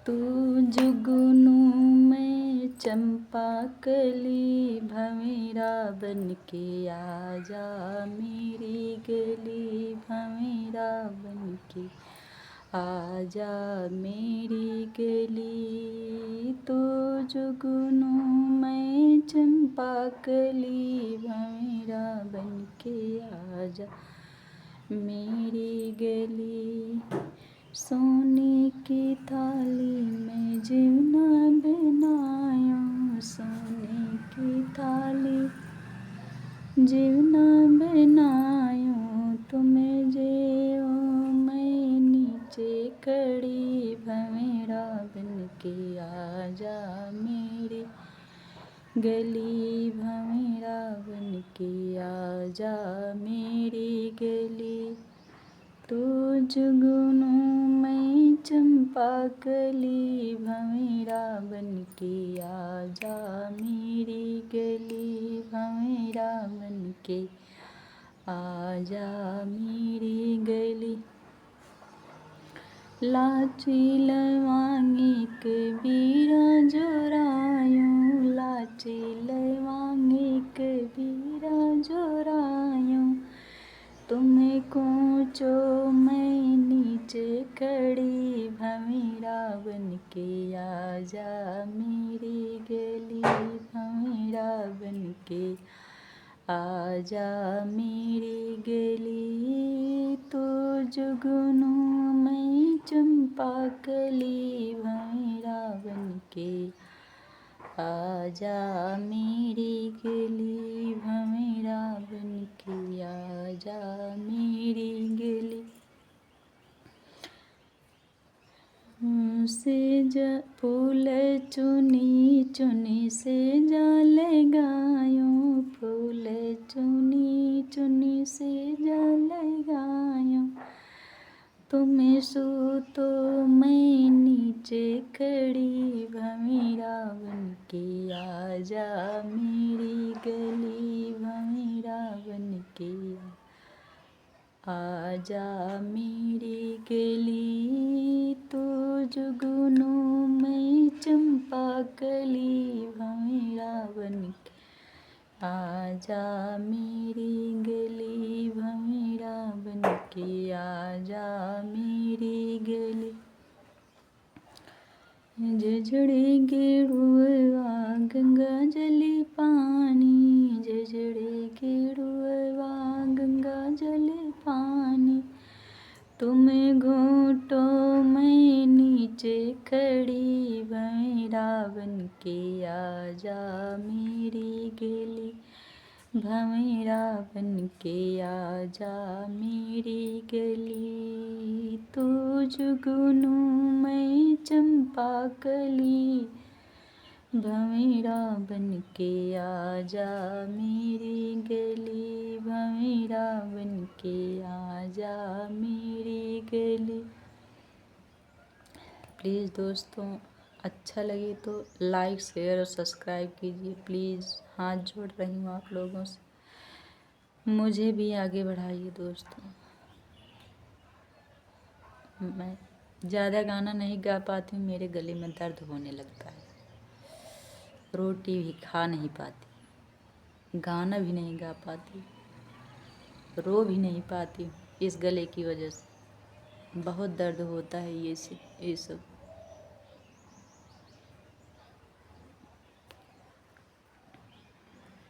तू जुगनू में चंपा कली भंवरा बनके आजा मेरी गली, भंवरा बनके आजा मेरी गली। तू जुगनू में चंपा कली भंवरा बनके आजा मेरी गली। सोने की थाली में जीवना बनायो, सोने की थाली जीवना बनायो। तुम्हें जे ओ मैं नीचे खड़ी भंवरा बनके आजा मेरी गली, भंवरा बनके आजा मेरी गली। तू जुगनू में चंपा कली भंवरा बनके आजा मेरी गली, भंवरा बनके आजा मेरी गली। लाची लवांगी कबीरा जोरायो, लाची लवांगी कबीरा जोरायो। तुम्हें कोचो मैं नीचे खड़ी भंवरा बनके आजा मेरी गली, भंवरा बनके आजा मेरी गली। तू जुगनू में चंपा कली भंवरा बनके आजा मेरी गली, भंवरा बनके आजा मेरी गली। से फूल चुनी चुनी से जाल गायो, फूल चुनी चुनी से जाल गायो। तुम्हें सूतो मैं नीचे खड़ी भंवरा बनके आजा मेरी गली, भंवरा बनके आजा मेरी गली। तू जुगनू में चंपा कली भंवरा बनके आजा मेरी गली, भंवरा बनके आजा मेरी गली। झझड़े गेरुआ गंगा जली पानी, झझड़े गेरुआ गंगा जली पानी। तुम्हें घोटो मैं नीचे खड़ी भंवरा बनके आजा मेरी गली, भंवरा बनके आजा मेरी गली। तू जुगनू में चंपा कली भंवरा बनके आजा मेरी गली, भंवरा बनके आजा मेरी गली। प्लीज़ दोस्तों, अच्छा लगे तो लाइक शेयर और सब्सक्राइब कीजिए प्लीज़। हाथ जोड़ रही हूँ आप लोगों से, मुझे भी आगे बढ़ाइए दोस्तों। मैं ज़्यादा गाना नहीं गा पाती हूँ, मेरे गले में दर्द होने लगता है, रोटी भी खा नहीं पाती, गाना भी नहीं गा पाती, रो भी नहीं पाती इस गले की वजह से। बहुत दर्द होता है ये सब।